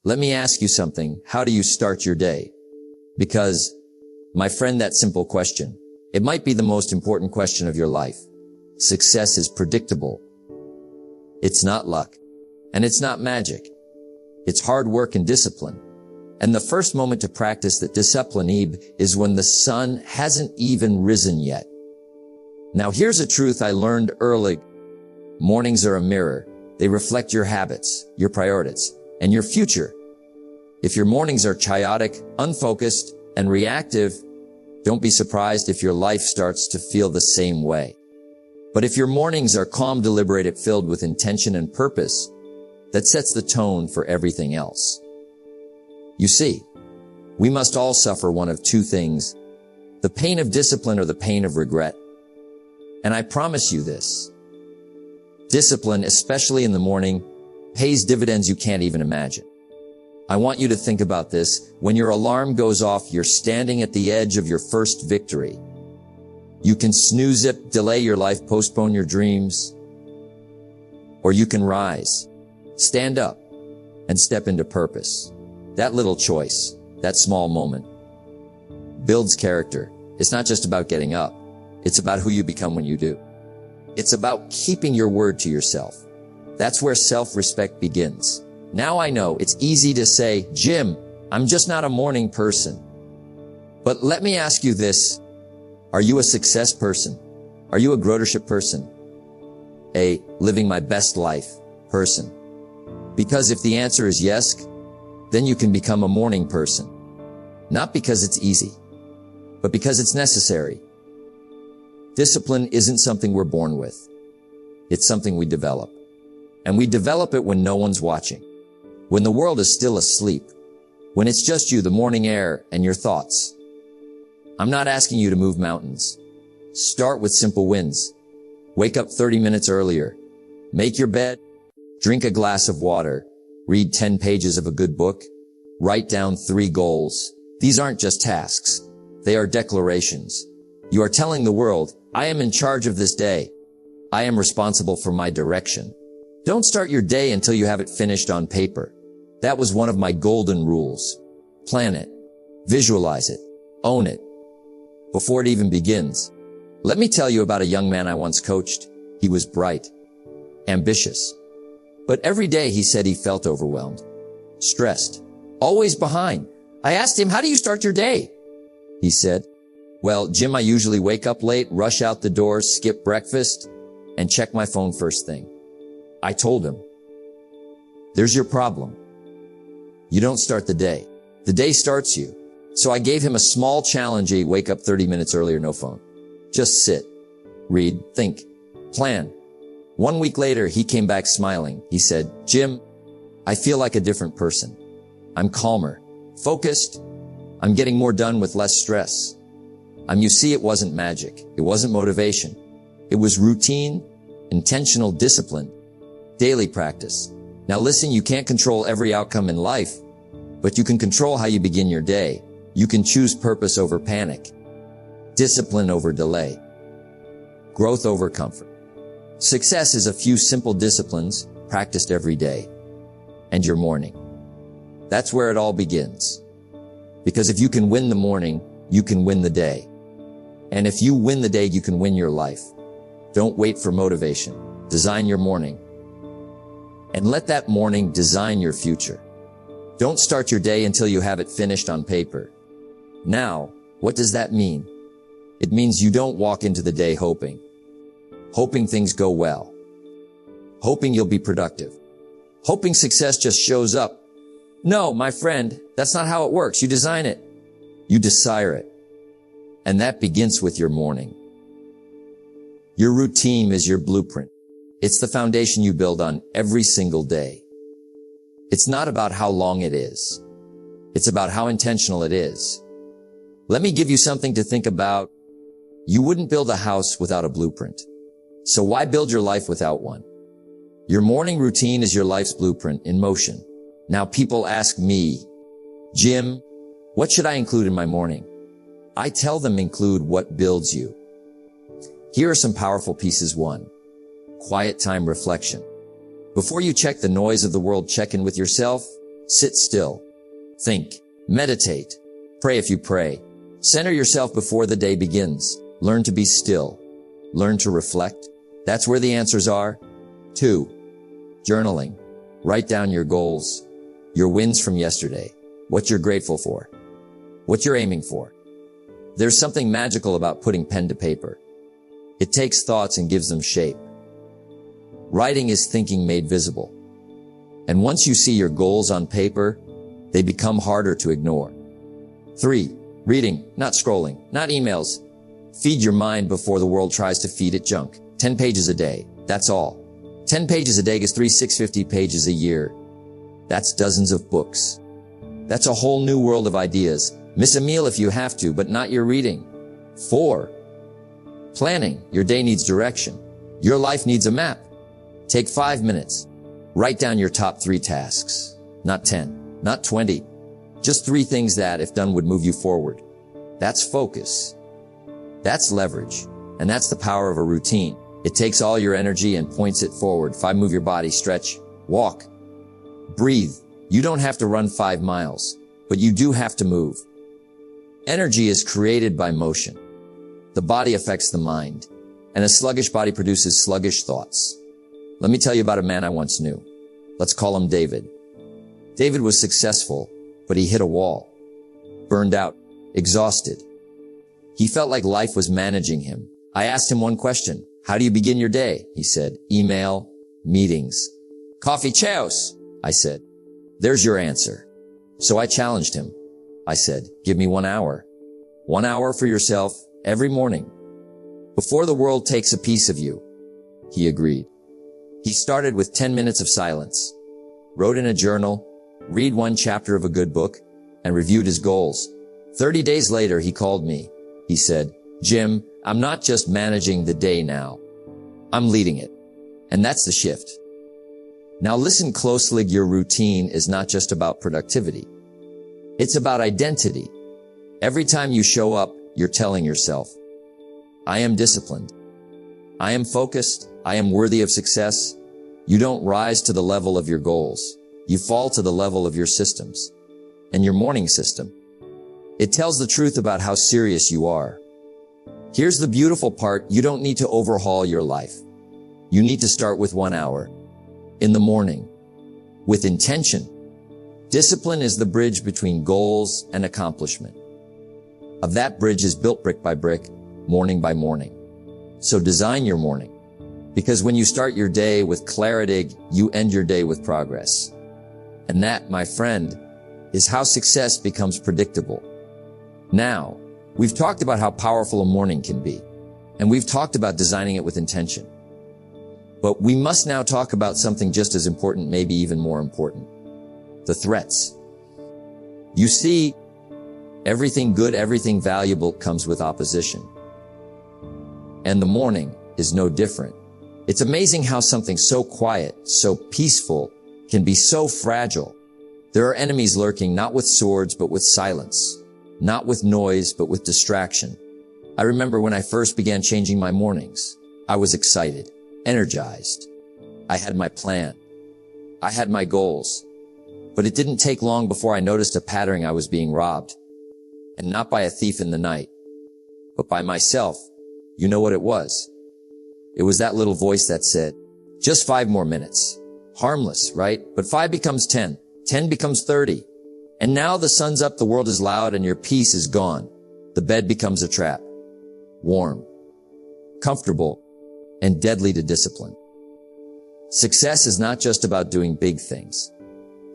Let me ask you something. How do you start your day? Because, my friend, that simple question, it might be the most important question of your life. Success is predictable. It's not luck. And it's not magic. It's hard work and discipline. And the first moment to practice that discipline is when the sun hasn't even risen yet. Now here's a truth I learned early. Mornings are a mirror. They reflect your habits, your priorities, and your future. If your mornings are chaotic, unfocused, and reactive, don't be surprised if your life starts to feel the same way. But if your mornings are calm, deliberated, filled with intention and purpose, that sets the tone for everything else. You see, we must all suffer one of two things, the pain of discipline or the pain of regret. And I promise you this, discipline, especially in the morning, pays dividends you can't even imagine. I want you to think about this. When your alarm goes off, you're standing at the edge of your first victory. You can snooze it, delay your life, postpone your dreams, or you can rise, stand up, and step into purpose. That little choice, that small moment, builds character. It's not just about getting up. It's about who you become when you do. It's about keeping your word to yourself. That's where self-respect begins. Now I know it's easy to say, Jim, I'm just not a morning person. But let me ask you this. Are you a success person? Are you a growth person? A living my best life person? Because if the answer is yes, then you can become a morning person. Not because it's easy, but because it's necessary. Discipline isn't something we're born with. It's something we develop. And we develop it when no one's watching. When the world is still asleep. When it's just you, the morning air, and your thoughts. I'm not asking you to move mountains. Start with simple wins. Wake up 30 minutes earlier. Make your bed. Drink a glass of water. Read 10 pages of a good book. Write down 3 goals. These aren't just tasks. They are declarations. You are telling the world, I am in charge of this day. I am responsible for my direction. Don't start your day until you have it finished on paper. That was one of my golden rules. Plan it. Visualize it. Own it. Before it even begins. Let me tell you about a young man I once coached. He was bright, ambitious, but every day he said he felt overwhelmed, stressed, always behind. I asked him, how do you start your day? He said, well, Jim, I usually wake up late, rush out the door, skip breakfast, and check my phone first thing. I told him, there's your problem. You don't start the day. The day starts you. So I gave him a small challenge. Wake up 30 minutes earlier, no phone. Just sit, read, think, plan. 1 week later, he came back smiling. He said, Jim, I feel like a different person. I'm calmer, focused. I'm getting more done with less stress. You see, it wasn't magic. It wasn't motivation. It was routine, intentional discipline, daily practice. Now listen, you can't control every outcome in life, but you can control how you begin your day. You can choose purpose over panic, discipline over delay, growth over comfort. Success is a few simple disciplines practiced every day. And your morning. That's where it all begins. Because if you can win the morning, you can win the day. And if you win the day, you can win your life. Don't wait for motivation. Design your morning. And let that morning design your future. Don't start your day until you have it finished on paper. Now, what does that mean? It means you don't walk into the day hoping things go well, hoping you'll be productive, hoping success just shows up. No, my friend, that's not how it works. You design it. You desire it. And that begins with your morning. Your routine is your blueprint. It's the foundation you build on every single day. It's not about how long it is. It's about how intentional it is. Let me give you something to think about. You wouldn't build a house without a blueprint. So why build your life without one? Your morning routine is your life's blueprint in motion. Now people ask me, Jim, what should I include in my morning? I tell them include what builds you. Here are some powerful pieces. 1. Quiet time reflection. Before you check the noise of the world, check in with yourself. Sit still. Think. Meditate. Pray if you pray. Center yourself before the day begins. Learn to be still. Learn to reflect. That's where the answers are. 2. Journaling. Write down your goals, your wins from yesterday, what you're grateful for, what you're aiming for. There's something magical about putting pen to paper. It takes thoughts and gives them shape. Writing is thinking made visible. And once you see your goals on paper, they become harder to ignore. 3. Reading, not scrolling, not emails. Feed your mind before the world tries to feed it junk. 10 pages a day, that's all. 10 pages a day is 650 pages a year. That's dozens of books. That's a whole new world of ideas. Miss a meal if you have to, but not your reading. 4. Planning. Your day needs direction. Your life needs a map. Take 5 minutes. Write down your top 3 tasks. Not 10, not 20. Just 3 things that, if done, would move you forward. That's focus. That's leverage. And that's the power of a routine. It takes all your energy and points it forward. 5. Move your body, stretch, walk, breathe. You don't have to run 5 miles, but you do have to move. Energy is created by motion. The body affects the mind, and a sluggish body produces sluggish thoughts. Let me tell you about a man I once knew. Let's call him David. David was successful, but he hit a wall. Burned out, exhausted. He felt like life was managing him. I asked him one question. How do you begin your day? He said, email, meetings, coffee chaos. I said, there's your answer. So I challenged him. I said, give me 1 hour. 1 hour for yourself every morning. Before the world takes a piece of you. He agreed. He started with 10 minutes of silence, wrote in a journal, read 1 chapter of a good book, and reviewed his goals. 30 days later, he called me. He said, Jim, I'm not just managing the day now. I'm leading it. And that's the shift. Now listen closely. Your routine is not just about productivity. It's about identity. Every time you show up, you're telling yourself, I am disciplined. I am focused. I am worthy of success. You don't rise to the level of your goals. You fall to the level of your systems and your morning system. It tells the truth about how serious you are. Here's the beautiful part. You don't need to overhaul your life. You need to start with 1 hour in the morning with intention. Discipline is the bridge between goals and accomplishment. Of that bridge is built brick by brick, morning by morning. So design your morning, because when you start your day with clarity, you end your day with progress. And that, my friend, is how success becomes predictable. Now, we've talked about how powerful a morning can be, and we've talked about designing it with intention. But we must now talk about something just as important, maybe even more important. The threats. You see, everything good, everything valuable comes with opposition. And the morning is no different. It's amazing how something so quiet, so peaceful, can be so fragile. There are enemies lurking, not with swords, but with silence. Not with noise, but with distraction. I remember when I first began changing my mornings. I was excited, energized. I had my plan. I had my goals. But it didn't take long before I noticed a pattern. I was being robbed. And not by a thief in the night, but by myself. You know what it was? It was that little voice that said, just 5 more minutes. Harmless, right? But 5 becomes 10. 10 becomes 30. And now the sun's up, the world is loud, and your peace is gone. The bed becomes a trap. Warm, comfortable, and deadly to discipline. Success is not just about doing big things.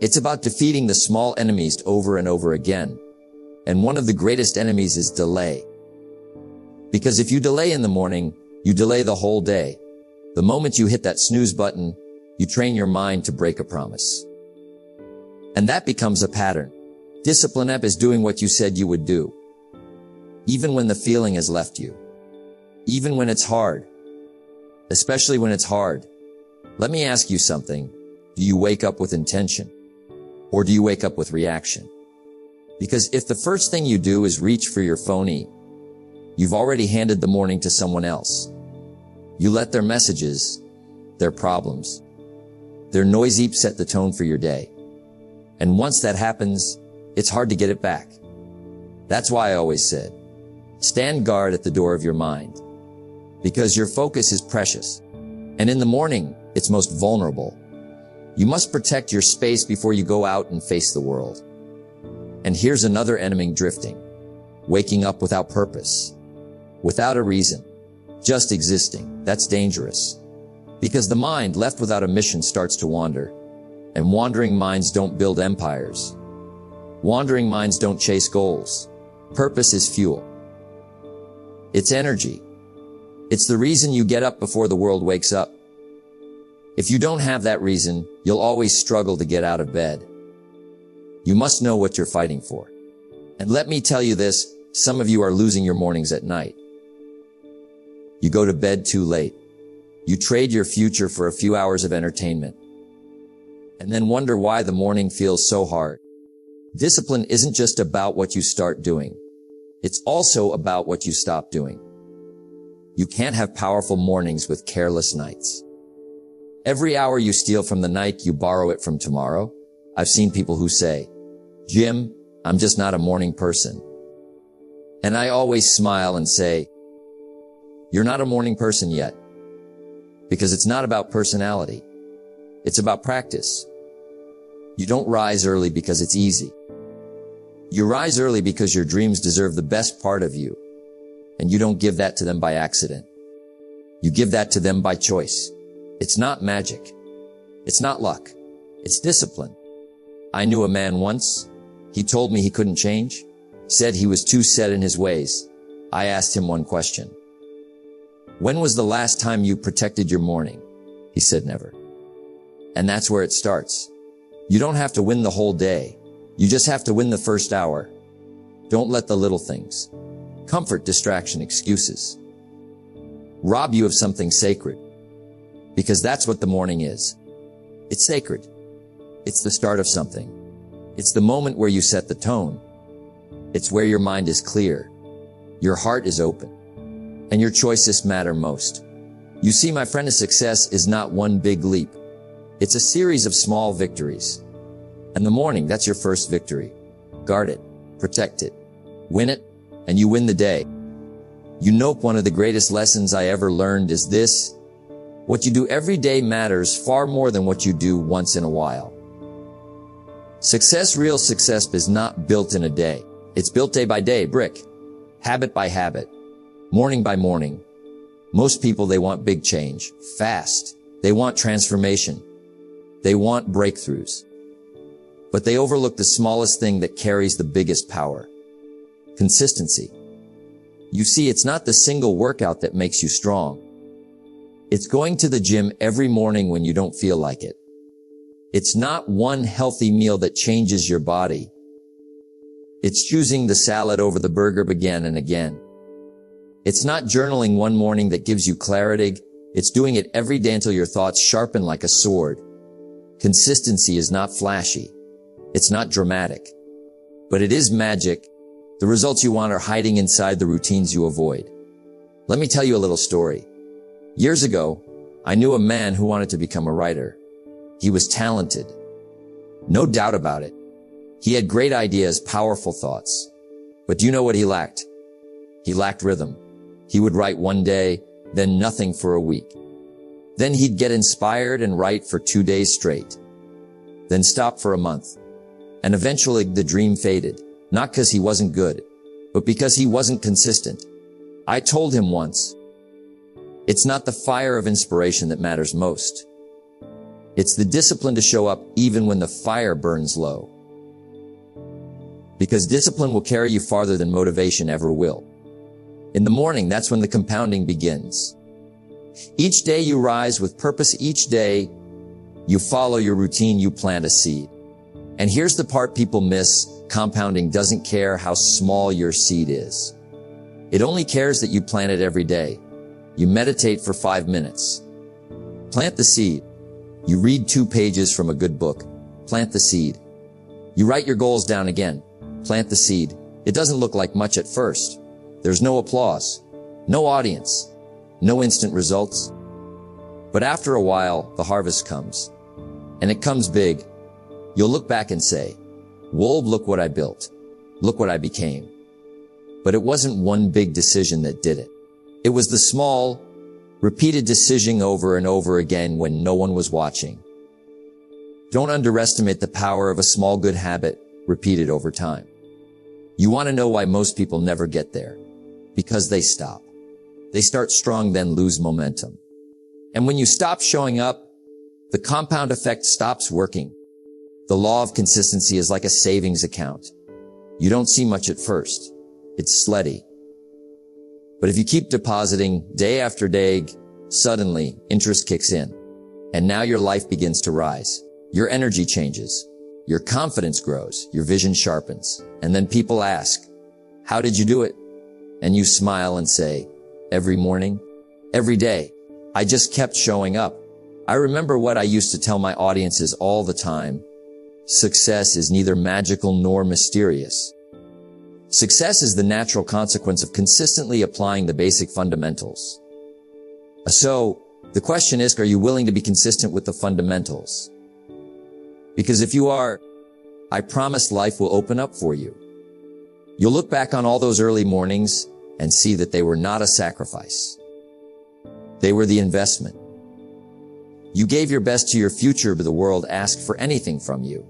It's about defeating the small enemies over and over again. And one of the greatest enemies is delay. Because if you delay in the morning, you delay the whole day. The moment you hit that snooze button, you train your mind to break a promise. And that becomes a pattern. Discipline up is doing what you said you would do. Even when the feeling has left you. Even when it's hard. Especially when it's hard. Let me ask you something. Do you wake up with intention? Or do you wake up with reaction? Because if the first thing you do is reach for your phone, you've already handed the morning to someone else. You let their messages, their problems, their noisy set the tone for your day. And once that happens, it's hard to get it back. That's why I always said, stand guard at the door of your mind, because your focus is precious. And in the morning, it's most vulnerable. You must protect your space before you go out and face the world. And here's another enemy: drifting, waking up without purpose, without a reason, just existing. That's dangerous, because the mind left without a mission starts to wander, and wandering minds don't build empires. Wandering minds don't chase goals. Purpose is fuel. It's energy. It's the reason you get up before the world wakes up. If you don't have that reason, you'll always struggle to get out of bed. You must know what you're fighting for. And let me tell you this, some of you are losing your mornings at night. You go to bed too late. You trade your future for a few hours of entertainment, and then wonder why the morning feels so hard. Discipline isn't just about what you start doing. It's also about what you stop doing. You can't have powerful mornings with careless nights. Every hour you steal from the night, you borrow it from tomorrow. I've seen people who say, Jim, I'm just not a morning person. And I always smile and say, you're not a morning person yet. Because it's not about personality. It's about practice. You don't rise early because it's easy. You rise early because your dreams deserve the best part of you. And you don't give that to them by accident. You give that to them by choice. It's not magic. It's not luck. It's discipline. I knew a man once. He told me he couldn't change. Said he was too set in his ways. I asked him one question. When was the last time you protected your morning? He said never. And that's where it starts. You don't have to win the whole day. You just have to win the first hour. Don't let the little things, comfort, distraction, excuses, rob you of something sacred. Because that's what the morning is. It's sacred. It's the start of something. It's the moment where you set the tone. It's where your mind is clear. Your heart is open. And your choices matter most. You see, my friend, a success is not one big leap. It's a series of small victories. And the morning, that's your first victory. Guard it, protect it, win it, and you win the day. You know, one of the greatest lessons I ever learned is this: what you do every day matters far more than what you do once in a while. Success, real success, is not built in a day. It's built day by day, brick, habit by habit, morning by morning. Most people, they want big change, fast. They want transformation. They want breakthroughs. But they overlook the smallest thing that carries the biggest power: consistency. You see, it's not the single workout that makes you strong. It's going to the gym every morning when you don't feel like it. It's not one healthy meal that changes your body. It's choosing the salad over the burger again and again. It's not journaling one morning that gives you clarity. It's doing it every day until your thoughts sharpen like a sword. Consistency is not flashy. It's not dramatic. But it is magic. The results you want are hiding inside the routines you avoid. Let me tell you a little story. Years ago, I knew a man who wanted to become a writer. He was talented. No doubt about it. He had great ideas, powerful thoughts. But do you know what he lacked? He lacked rhythm. He would write one day, then nothing for a week. Then he'd get inspired and write for 2 days straight. Then stop for a month. And eventually the dream faded. Not because he wasn't good, but because he wasn't consistent. I told him once, it's not the fire of inspiration that matters most. It's the discipline to show up even when the fire burns low. Because discipline will carry you farther than motivation ever will. In the morning, that's when the compounding begins. Each day you rise with purpose. Each day you follow your routine, you plant a seed. And here's the part people miss. Compounding doesn't care how small your seed is. It only cares that you plant it every day. You meditate for 5 minutes. Plant the seed. You read 2 pages from a good book. Plant the seed. You write your goals down again. Plant the seed. It doesn't look like much at first. There's no applause, no audience, no instant results. But after a while, the harvest comes. And it comes big. You'll look back and say, "Whoa, look what I built. Look what I became." But it wasn't one big decision that did it. It was the small, repeated decision over and over again when no one was watching. Don't underestimate the power of a small good habit repeated over time. You want to know why most people never get there? Because they stop. They start strong, then lose momentum. And when you stop showing up, the compound effect stops working. The law of consistency is like a savings account. You don't see much at first. It's steady. But if you keep depositing day after day, suddenly interest kicks in. And now your life begins to rise. Your energy changes. Your confidence grows. Your vision sharpens. And then people ask, "How did you do it?" And you smile and say, "Every morning, every day, I just kept showing up." I remember what I used to tell my audiences all the time. Success is neither magical nor mysterious. Success is the natural consequence of consistently applying the basic fundamentals. So, the question is, are you willing to be consistent with the fundamentals? Because if you are, I promise life will open up for you. You'll look back on all those early mornings and see that they were not a sacrifice. They were the investment. You gave your best to your future, but the world asked for anything from you.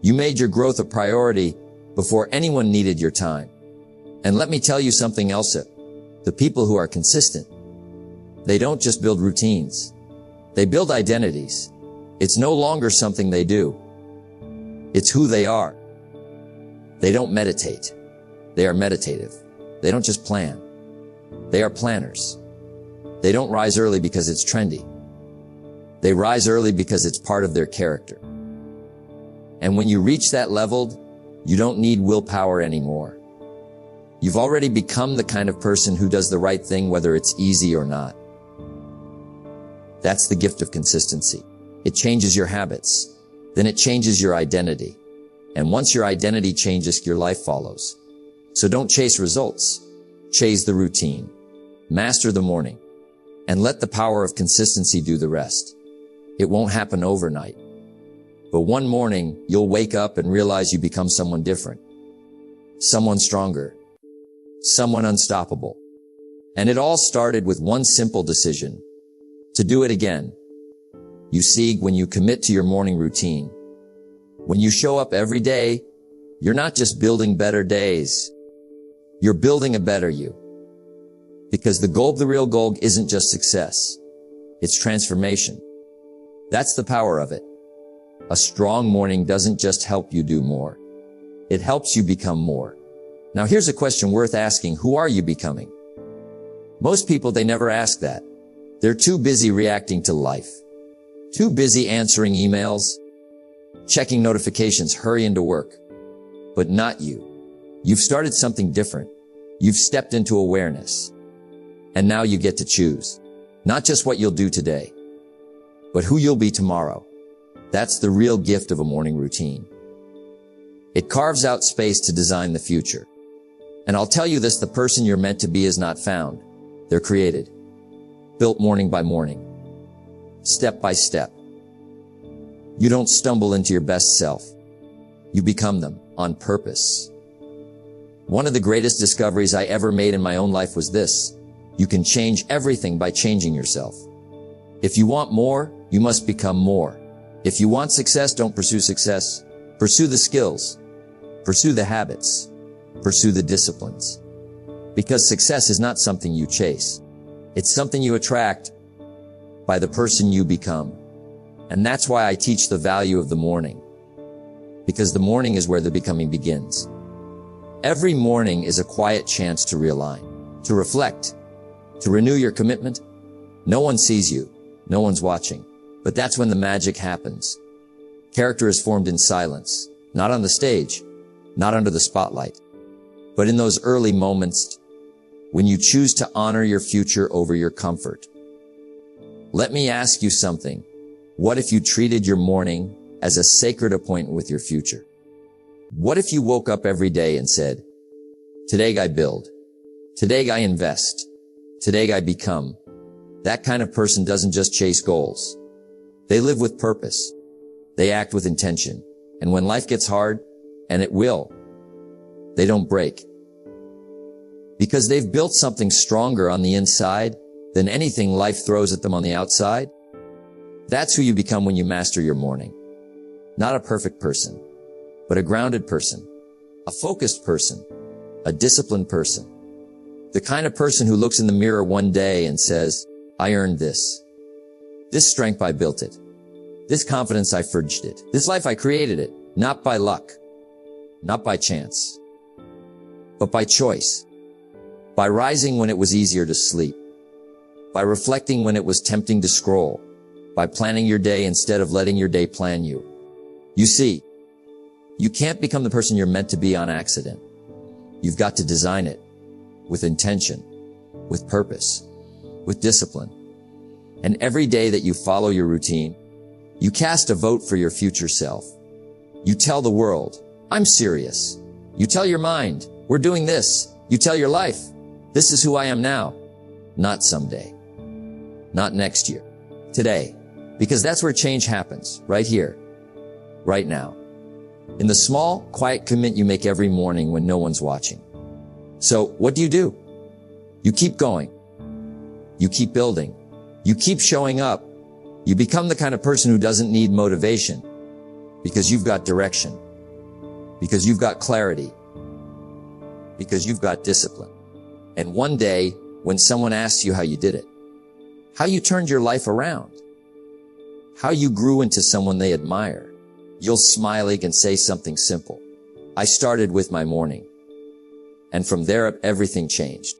You made your growth a priority before anyone needed your time. And let me tell you something else. The people who are consistent, they don't just build routines. They build identities. It's no longer something they do. It's who they are. They don't meditate. They are meditative. They don't just plan. They are planners. They don't rise early because it's trendy. They rise early because it's part of their character. And when you reach that level, you don't need willpower anymore. You've already become the kind of person who does the right thing whether it's easy or not. That's the gift of consistency. It changes your habits. Then it changes your identity. And once your identity changes, your life follows. So don't chase results. Chase the routine. Master the morning. And let the power of consistency do the rest. It won't happen overnight. But one morning, you'll wake up and realize you become someone different. Someone stronger. Someone unstoppable. And it all started with one simple decision. To do it again. You see, when you commit to your morning routine, when you show up every day, you're not just building better days. You're building a better you. Because the real goal isn't just success. It's transformation. That's the power of it. A strong morning doesn't just help you do more. It helps you become more. Now here's a question worth asking. Who are you becoming? Most people, they never ask that. They're too busy reacting to life. Too busy answering emails, checking notifications, hurrying to work. But not you. You've started something different. You've stepped into awareness. And now you get to choose. Not just what you'll do today, but who you'll be tomorrow. That's the real gift of a morning routine. It carves out space to design the future. And I'll tell you this, the person you're meant to be is not found. They're created. Built morning by morning. Step by step. You don't stumble into your best self. You become them on purpose. One of the greatest discoveries I ever made in my own life was this. You can change everything by changing yourself. If you want more, you must become more. If you want success, don't pursue success. Pursue the skills. Pursue the habits. Pursue the disciplines. Because success is not something you chase. It's something you attract by the person you become. And that's why I teach the value of the morning. Because the morning is where the becoming begins. Every morning is a quiet chance to realign, to reflect, to renew your commitment. No one sees you. No one's watching. But that's when the magic happens. Character is formed in silence, not on the stage, not under the spotlight, but in those early moments when you choose to honor your future over your comfort. Let me ask you something. What if you treated your morning as a sacred appointment with your future? What if you woke up every day and said, "Today I build. Today I invest. Today I become." That kind of person doesn't just chase goals. They live with purpose. They act with intention. And when life gets hard, and it will, they don't break. Because they've built something stronger on the inside than anything life throws at them on the outside. That's who you become when you master your morning. Not a perfect person, but a grounded person, a focused person, a disciplined person. The kind of person who looks in the mirror one day and says, I earned this. This strength, I built it. This confidence, I forged it. This life, I created it. Not by luck, not by chance, but by choice. By rising when it was easier to sleep. By reflecting when it was tempting to scroll. By planning your day instead of letting your day plan you. You see, you can't become the person you're meant to be on accident. You've got to design it with intention, with purpose, with discipline. And every day that you follow your routine, you cast a vote for your future self. You tell the world, I'm serious. You tell your mind, we're doing this. You tell your life, this is who I am now. Not someday. Not next year. Today. Because that's where change happens. Right here. Right now. In the small, quiet commitment you make every morning when no one's watching. So, what do? You keep going. You keep building. You keep showing up. You become the kind of person who doesn't need motivation. Because you've got direction. Because you've got clarity. Because you've got discipline. And one day, when someone asks you how you did it, how you turned your life around, how you grew into someone they admire, you'll smiling and say something simple. I started with my morning. And from there, everything changed.